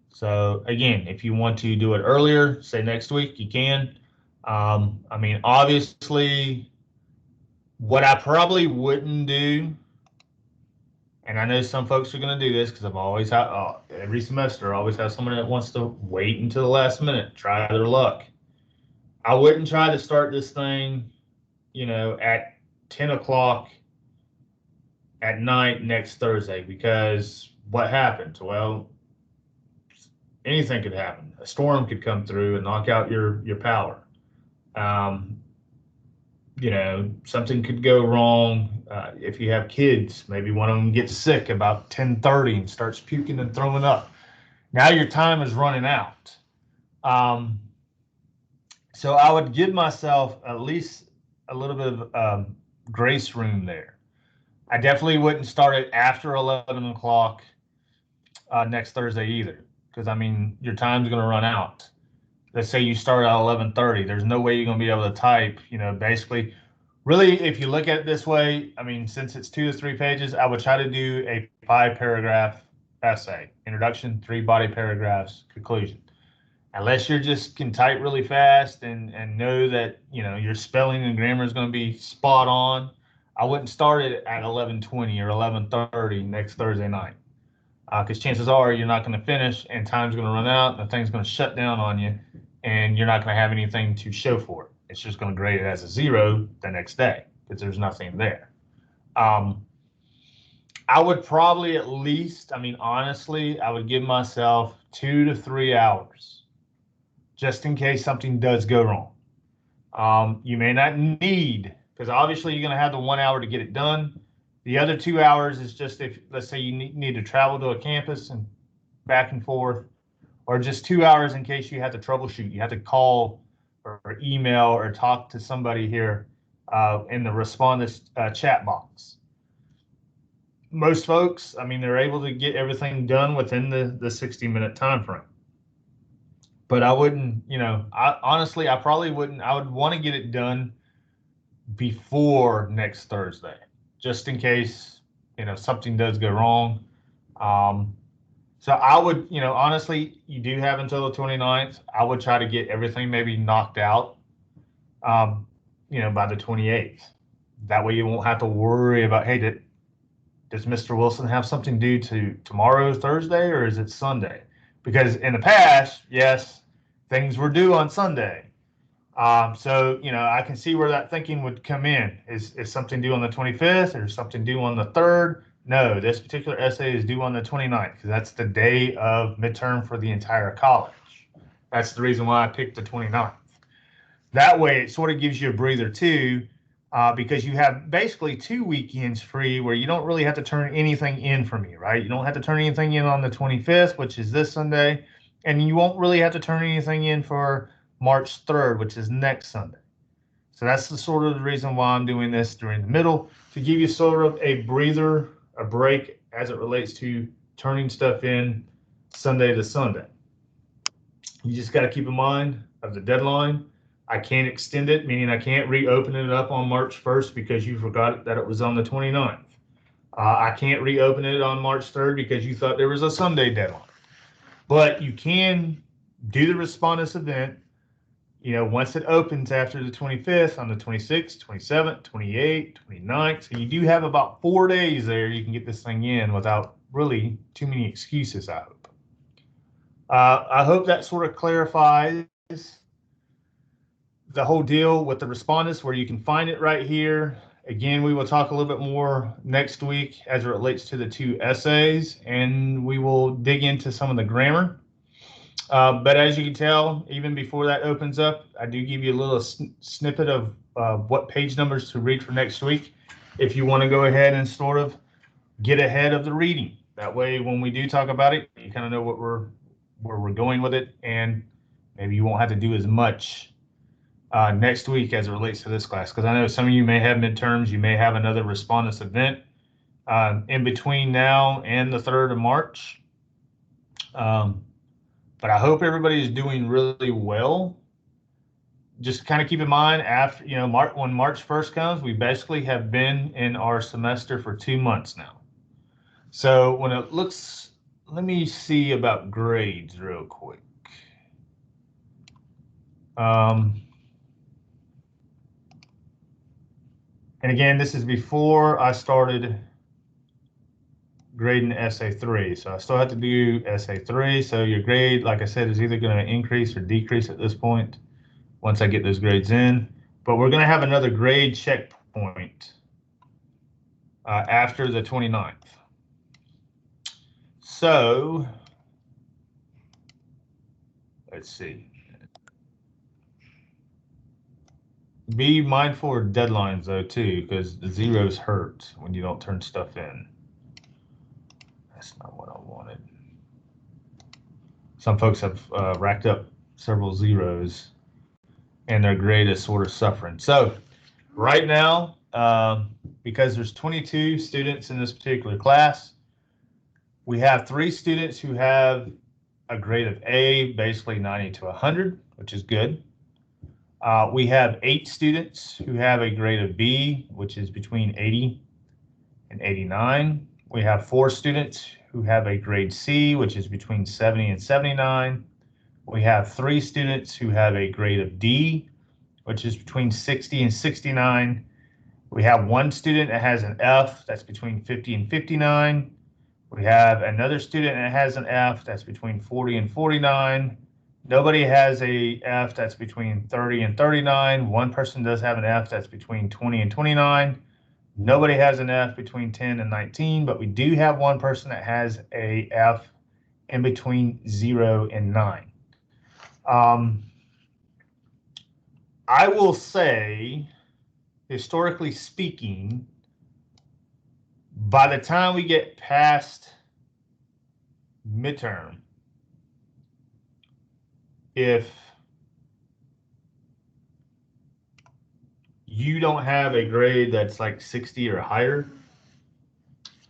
Speaker 1: So again, if you want to do it earlier, say next week, you can. I mean, obviously, what I probably wouldn't do, and I know some folks are going to do this because I've always had, every semester, I always have someone that wants to wait until the last minute, try their luck. I wouldn't try to start this thing, at 10 o'clock at night next Thursday, because what happens? Well, anything could happen. A storm could come through and knock out your power. Something could go wrong. If you have kids, maybe one of them gets sick about 10:30 and starts puking and throwing up. Now your time is running out. So I would give myself at least a little bit of grace room there. I definitely wouldn't start it after 11 o'clock next Thursday either, because, I mean, your time's going to run out. Let's say you start at 11:30. There's no way you're going to be able to type, basically. Really, if you look at it this way, I mean, since it's 2 to 3 pages, I would try to do a 5-paragraph essay. Introduction, 3 body paragraphs, conclusion. Unless you're just can type really fast and know that, your spelling and grammar is going to be spot on, I wouldn't start it at 11:20 or 11:30 next Thursday night. Because chances are you're not going to finish and time's going to run out and the thing's going to shut down on you and you're not going to have anything to show for it. It's just going to grade it as a 0 the next day because there's nothing there. I would probably at least, honestly, I would give myself 2 to 3 hours just in case something does go wrong. You may not need, because obviously you're going to have the 1 hour to get it done. The other 2 hours is just if, let's say, you need to travel to a campus and back and forth, or just 2 hours in case you have to troubleshoot. You have to call or email or talk to somebody here in the Respondus chat box. Most folks, they're able to get everything done within the 60-minute time frame. But I wouldn't, honestly, I probably wouldn't. I would want to get it done before next Thursday, just in case, something does go wrong. So I would, honestly, you do have until the 29th. I would try to get everything maybe knocked out, by the 28th. That way you won't have to worry about, hey, does Mr. Wilson have something due to tomorrow, Thursday, or is it Sunday? Because in the past, yes, things were due on Sunday. So, I can see where that thinking would come in. Is something due on the 25th or something due on the 3rd? No, this particular essay is due on the 29th because that's the day of midterm for the entire college. That's the reason why I picked the 29th. That way, it sort of gives you a breather too, because you have basically 2 weekends free where you don't really have to turn anything in for me, right? You don't have to turn anything in on the 25th, which is this Sunday, and you won't really have to turn anything in for March 3rd, which is next Sunday. So that's the sort of the reason why I'm doing this during the middle, to give you sort of a breather, a break as it relates to turning stuff in Sunday to Sunday. You just got to keep in mind of the deadline. I can't extend it, meaning I can't reopen it up on March 1st because you forgot that it was on the 29th. I can't reopen it on March 3rd because you thought there was a Sunday deadline. But you can do the Respondus event, you know, once it opens after the 25th, on the 26th, 27th, 28th, 29th, so you do have about 4 days there you can get this thing in without really too many excuses, I hope. I hope that sort of clarifies the whole deal with the Respondus, where you can find it right here. Again, we will talk a little bit more next week as it relates to the 2 essays, and we will dig into some of the grammar. But as you can tell, even before that opens up, I do give you a little snippet of what page numbers to read for next week, if you want to go ahead and sort of get ahead of the reading. That way, when we do talk about it, you kind of know where we're going with it, and maybe you won't have to do as much next week as it relates to this class, because I know some of you may have midterms, you may have another Respondus event in between now and the 3rd of March. But I hope everybody is doing really well. Just kind of keep in mind, after, you know, when March 1st comes, we basically have been in our semester for 2 months now. So when it looks, let me see about grades real quick. And again, this is before I started grading essay 3. So I still have to do essay 3. So your grade, like I said, is either going to increase or decrease at this point once I get those grades in. But we're going to have another grade checkpoint after the 29th. So let's see. Be mindful of deadlines though too, because the zeros hurt when you don't turn stuff in. That's not what I wanted. Some folks have racked up several zeros, and their grade is sort of suffering. So right now, because there's 22 students in this particular class, we have 3 students who have a grade of A, basically 90 to 100, which is good. We have 8 students who have a grade of B, which is between 80 and 89. We have 4 students who have a grade C, which is between 70 and 79. We have 3 students who have a grade of D, which is between 60 and 69. We have 1 student that has an F, that's between 50 and 59. We have another student that has an F, that's between 40 and 49. Nobody has a F that's between 30 and 39. 1 person does have an F that's between 20 and 29. Nobody has an F between 10 and 19, but we do have 1 person that has a F in between 0 and 9. I will say, historically speaking, by the time we get past midterm, if you don't have a grade that's like 60 or higher,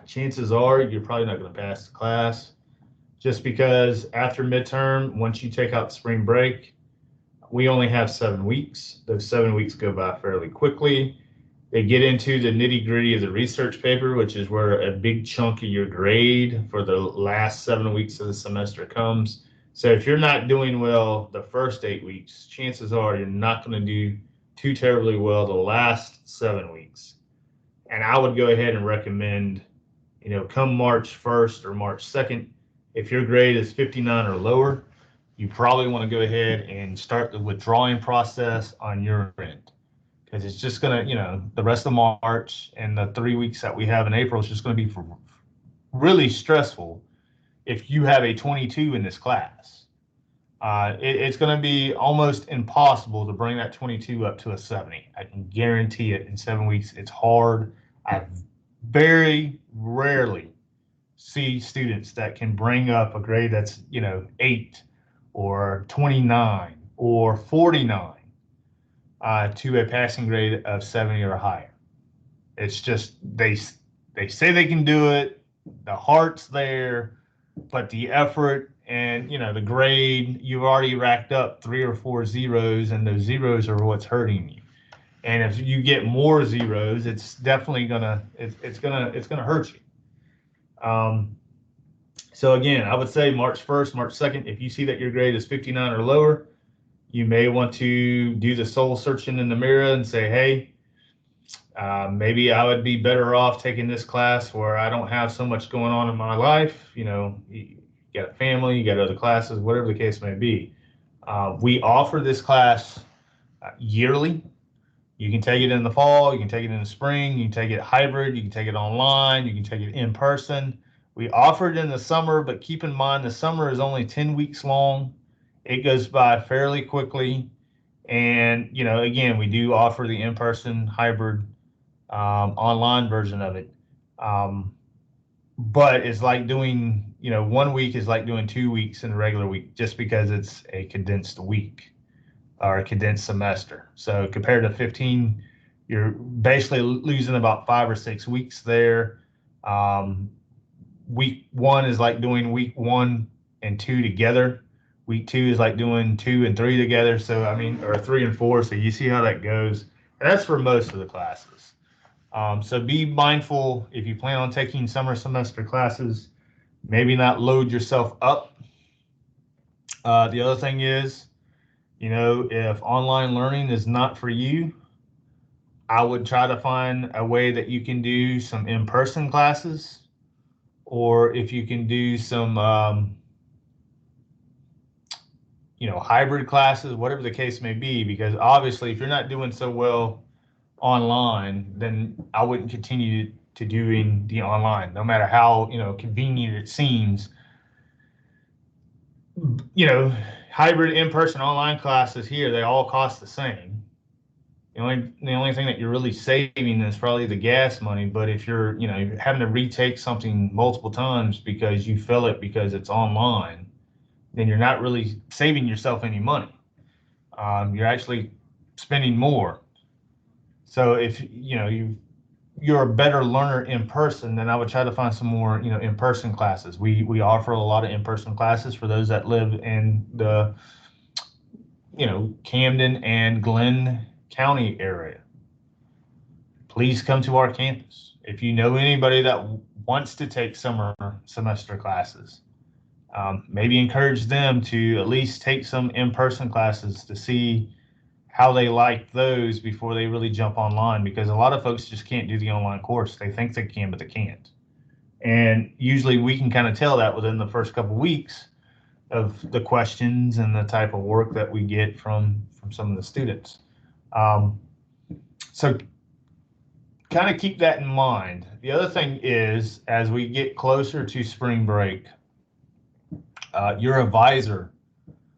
Speaker 1: chances are you're probably not going to pass the class, just because after midterm, once you take out spring break, we only have 7 weeks. Those 7 weeks go by fairly quickly. They get into the nitty-gritty of the research paper, which is where a big chunk of your grade for the last 7 weeks of the semester comes. So if you're not doing well the first 8 weeks, chances are you're not going to do too terribly well the last 7 weeks. And I would go ahead and recommend, you know, come March 1st or March 2nd, if your grade is 59 or lower, you probably want to go ahead and start the withdrawing process on your end. Because it's just going to, you know, the rest of March and the 3 weeks that we have in April is just going to be really stressful if you have a 22 in this class. It's going to be almost impossible to bring that 22 up to a 70. I can guarantee it. In 7 weeks, it's hard. I very rarely see students that can bring up a grade that's, you know, 8 or 29 or 49 to a passing grade of 70 or higher. It's just they say they can do it, the heart's there, but the effort and, you know, the grade, you've already racked up 3 or 4 zeros, and those zeros are what's hurting you. And if you get more zeros, it's definitely gonna hurt you. So again, I would say March 1st, March 2nd, if you see that your grade is 59 or lower, You may want to do the soul searching in the mirror and say, hey, maybe I would be better off taking this class where I don't have so much going on in my life. You got a family, you got other classes, whatever the case may be. We offer this class yearly. You can take it in the fall, you can take it in the spring, you can take it hybrid, you can take it online, you can take it in person. We offer it in the summer, but keep in mind the summer is only 10 weeks long. It goes by fairly quickly. And, again, we do offer the in-person hybrid online version of it. But it's like doing, 1 week is like doing 2 weeks in a regular week, just because it's a condensed week or a condensed semester. So compared to 15, you're basically losing about 5 or 6 weeks there. Week 1 is like doing week 1 and 2 together. Week 2 is like doing 2 and 3 together. So, or 3 and 4. So you see how that goes. And that's for most of the classes. So be mindful if you plan on taking summer semester classes, maybe not load yourself up. The other thing is, if online learning is not for you, I would try to find a way that you can do some in-person classes, or if you can do some, hybrid classes, whatever the case may be, because obviously if you're not doing so well online, then I wouldn't continue to doing the online, no matter how, convenient it seems. Hybrid in-person online classes here, they all cost the same. The only thing that you're really saving is probably the gas money. But if you're, having to retake something multiple times because you fail it because it's online, then you're not really saving yourself any money. You're actually spending more. So if you're a better learner in person, then I would try to find some more, in-person classes. We offer a lot of in-person classes for those that live in the, Camden and Glenn County area. Please come to our campus. If you know anybody that wants to take summer semester classes, maybe encourage them to at least take some in-person classes to see how they like those before they really jump online, because a lot of folks just can't do the online course. They think they can, but they can't. And usually we can kind of tell that within the first couple of weeks of the questions and the type of work that we get from some of the students. So kind of keep that in mind. The other thing is, as we get closer to spring break, your advisor,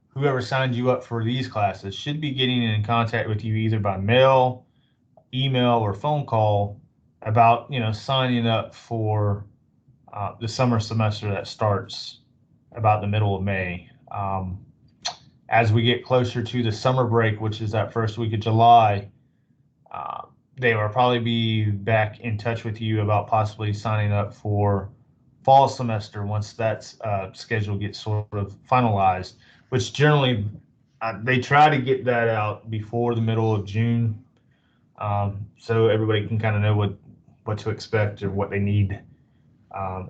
Speaker 1: whoever signed you up for these classes, should be getting in contact with you either by mail, email, or phone call about, signing up for the summer semester that starts about the middle of May. As we get closer to the summer break, which is that first week of July, they will probably be back in touch with you about possibly signing up for fall semester once that schedule gets sort of finalized, which generally they try to get that out before the middle of June, so everybody can kind of know what to expect or what they need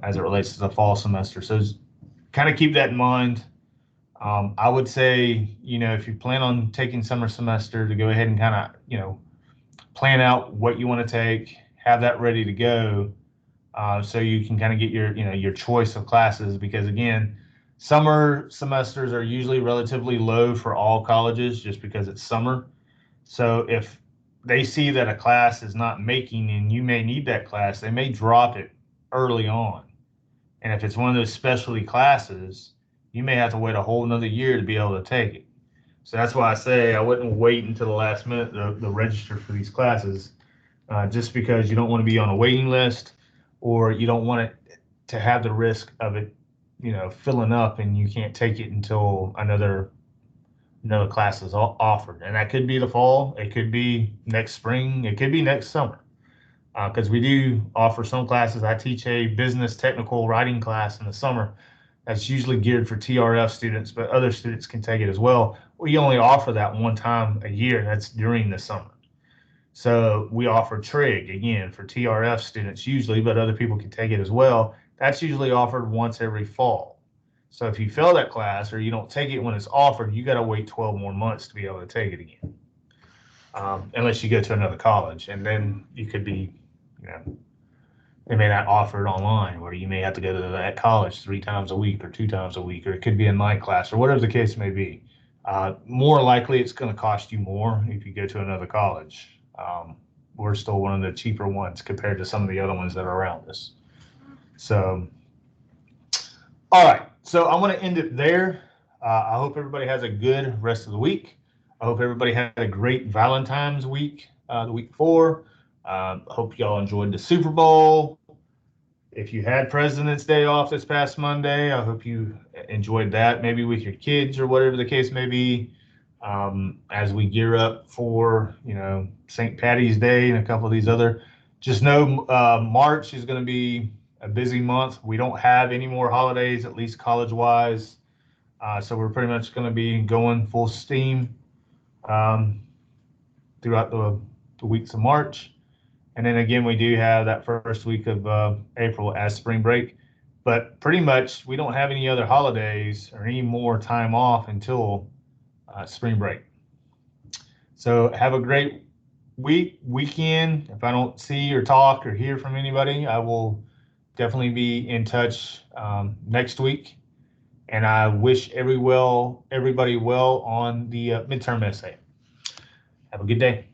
Speaker 1: as it relates to the fall semester. So kind of keep that in mind. I would say, if you plan on taking summer semester, to go ahead and kind of, plan out what you want to take, have that ready to go, so you can kind of get your choice of classes, because again, summer semesters are usually relatively low for all colleges just because it's summer. So if they see that a class is not making and you may need that class, they may drop it early on. And if it's one of those specialty classes, you may have to wait a whole another year to be able to take it. So that's why I say I wouldn't wait until the last minute to register for these classes, just because you don't want to be on a waiting list, or you don't want it to have the risk of it, filling up and you can't take it until another class is offered. And that could be the fall, it could be next spring, it could be next summer, because we do offer some classes. I teach a business technical writing class in the summer that's usually geared for TRF students, but other students can take it as well. We only offer that one time a year, and that's during the summer. So we offer TRIG, again, for TRF students usually, but other people can take it as well. That's usually offered once every fall. So if you fail that class or you don't take it when it's offered, you got to wait 12 more months to be able to take it again. Unless you go to another college, and then you could be, they may not offer it online, or you may have to go to that college 3 times a week or 2 times a week, or it could be a night class or whatever the case may be. More likely it's going to cost you more if you go to another college. We're still one of the cheaper ones compared to some of the other ones that are around us. So, all right. So I'm going to end it there. I hope everybody has a good rest of the week. I hope everybody had a great Valentine's week, the week before. Hope y'all enjoyed the Super Bowl. If you had President's Day off this past Monday, I hope you enjoyed that, maybe with your kids or whatever the case may be. As we gear up for, St. Patty's Day and a couple of these other, just know March is going to be a busy month. We don't have any more holidays, at least college-wise. So we're pretty much going to be going full steam throughout the weeks of March. And then again, we do have that first week of April as spring break. But pretty much we don't have any other holidays or any more time off until spring break. So have a great weekend. If I don't see or talk or hear from anybody, I will definitely be in touch next week. And I wish everybody well on the midterm essay. Have a good day.